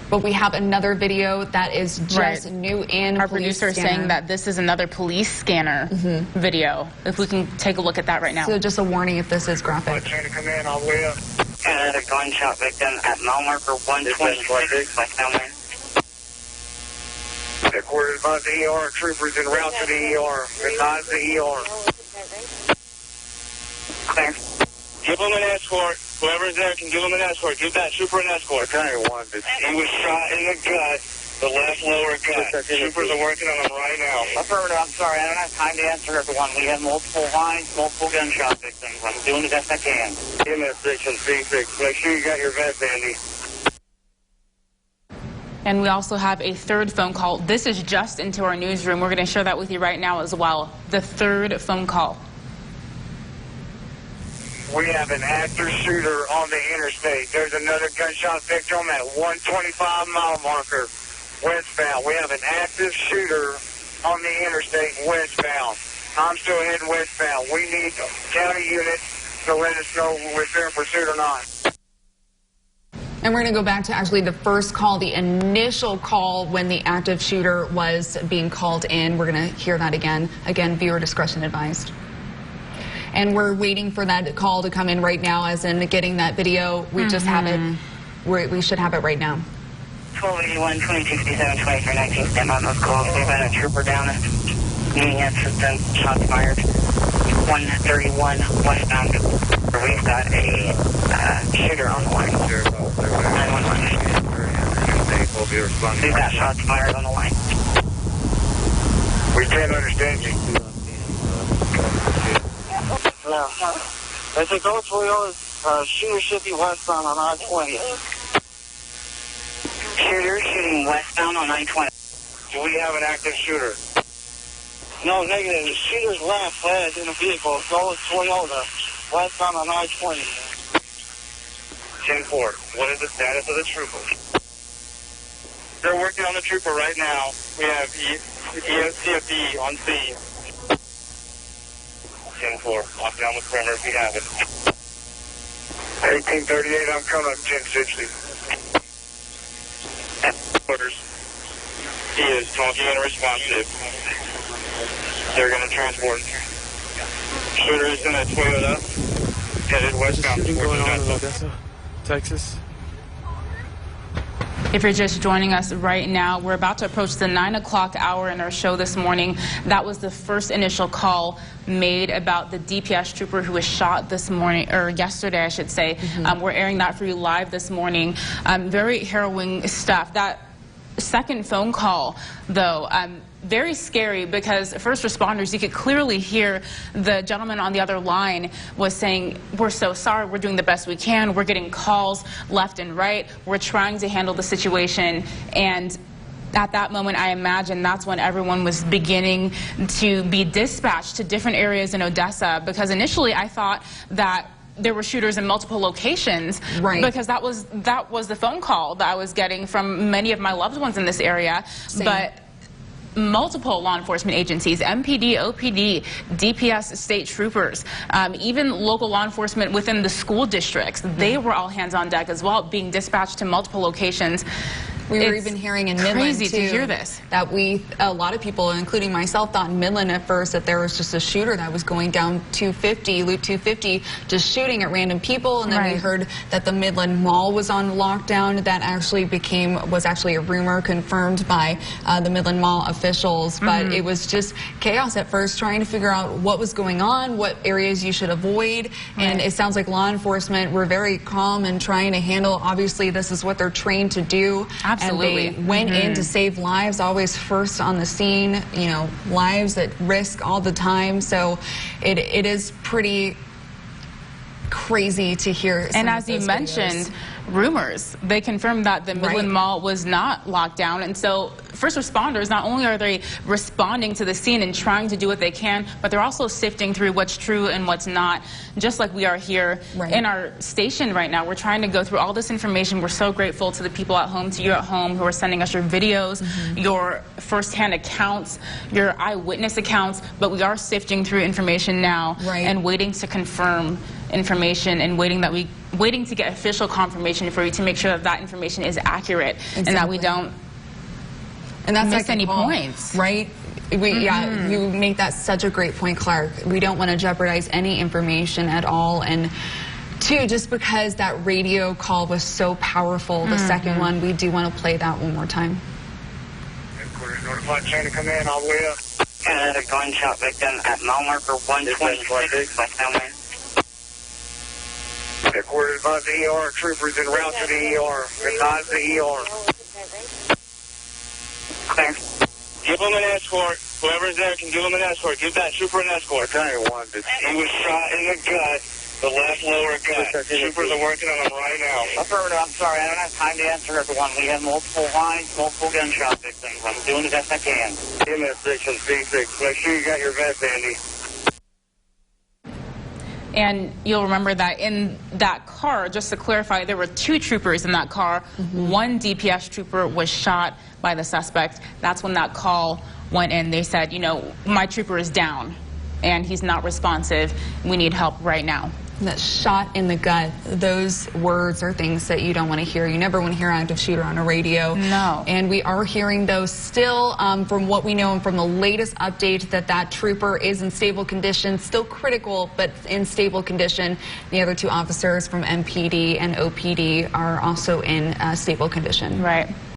But we have another video that is just new in. Our producer is saying that this is another police scanner video. If we can take a look at that right now. So just a warning if this is graphic. Trying to come in all the way up. And a gunshot victim at mile marker 126 West Elmer. Headquarters by the ER. Troopers en route to the ER. Advise the ER. Clear. Give them an escort. Whoever's there can give them an escort. Give that trooper an escort. He was shot in the gut, the left lower gut. Troopers are working on him right now. Affirmative. I'm sorry. I don't have time to answer everyone. We have multiple lines, multiple gunshot victims. I'm doing the best I can. MS section C6. Make sure you got your vest handy. And we also have a third phone call. This is just into our newsroom. We're going to share that with you right now as well. The third phone call. We have an active shooter on the interstate. There's another gunshot victim at 125 mile marker westbound. We have an active shooter on the interstate westbound. I'm still heading westbound. We need county units to let us know if they're in pursuit or not. And we're going to go back to actually the first call, the initial call when the active shooter was being called in. We're going to hear that again. Again, viewer discretion advised. And we're waiting for that call to come in right now, as in getting that video. We just have it. We should have it right now. 1281, 2257, 2319, stand on those calls. We've had a trooper down at Union Assistant, shots fired. 131 westbound. We've got a shooter on the line. 911. We've got shots fired on the line. We can't understand you. No. It's a Gulf Toyota shooter should be westbound on I-20. Shooter shooting westbound on I-20. Do we have an active shooter? No, negative. The shooter's left led in a vehicle. So is Toyota. Westbound on I-20. 10-4. What is the status of the trooper? They're working on the trooper right now. We have ESCFD on scene. 10-4. Lock down the perimeter if you have it. 1838, I'm coming up 1060. Orders. He is talking and responsive. They're going to transport. Shooter is in a Toyota, headed westbound. Shooting going on in Odessa, Texas. If you're just joining us right now, we're about to approach the 9 o'clock hour in our show this morning. That was the first initial call made about the DPS trooper who was shot this morning, or yesterday, I should say. We're airing that for you live this morning. Very harrowing stuff. That second phone call, though, very scary, because first responders, you could clearly hear the gentleman on the other line was saying, we're so sorry, we're doing the best we can, we're getting calls left and right, we're trying to handle the situation. And at that moment, I imagine that's when everyone was beginning to be dispatched to different areas in Odessa, because initially I thought that there were shooters in multiple locations, because that was the phone call that I was getting from many of my loved ones in this area. Same. But multiple law enforcement agencies, MPD, OPD, DPS, state troopers, even local law enforcement within the school districts, they were all hands on deck as well, being dispatched to multiple locations. We were even hearing in Midland, crazy too, to hear this. That a lot of people, including myself, thought in Midland at first that there was just a shooter that was going down 250, Loop 250, just shooting at random people. And then we heard that the Midland Mall was on lockdown. That actually was actually a rumor confirmed by the Midland Mall officials. But it was just chaos at first, trying to figure out what was going on, what areas you should avoid. And it sounds like law enforcement were very calm and trying to handle. Obviously, this is what they're trained to do. Absolutely. And they went in to save lives, always first on the scene, you know, lives at risk all the time. So it is pretty crazy to hear. And as you mentioned, rumors, they confirmed that the Midland Mall was not locked down. And so first responders, not only are they responding to the scene and trying to do what they can, but they're also sifting through what's true and what's not, just like we are here in our station right now. We're trying to go through all this information. We're so grateful to the people at home, to you at home, who are sending us your videos, your firsthand accounts, your eyewitness accounts, but we are sifting through information now and waiting to confirm information and waiting to get official confirmation for you to make sure that that information is accurate and that we don't miss any points. Right? Yeah, you make that such a great point, Clark. We don't want to jeopardize any information at all. And two, just because that radio call was so powerful, the second one, we do want to play that one more time. Headquarters notified chain to come in all the way up. Another gunshot victim at mile marker 126 by Selman. Headquarters advise the ER. Troopers en route to the ER. Advise the ER. Thanks. Give him an escort. Whoever's there can give him an escort. Give that trooper an escort. He was shot in the gut, the left lower gut. Troopers are working on him right now. Affirmative. I'm sorry. I don't have time to answer everyone. We have multiple lines, multiple gunshot victims. I'm doing the best I can. MS section C6. Make sure you got your vest handy. And you'll remember that in that car, just to clarify, there were 2 troopers in that car. One DPS trooper was shot by the suspect. That's when that call went in. They said, you know, my trooper is down and he's not responsive. We need help right now. That shot in the gut, those words are things that you don't want to hear. You never want to hear active shooter on a radio. No. And we are hearing, though, still from what we know and from the latest update that trooper is in stable condition, still critical, but in stable condition. The other 2 officers from MPD and OPD are also in stable condition. Right.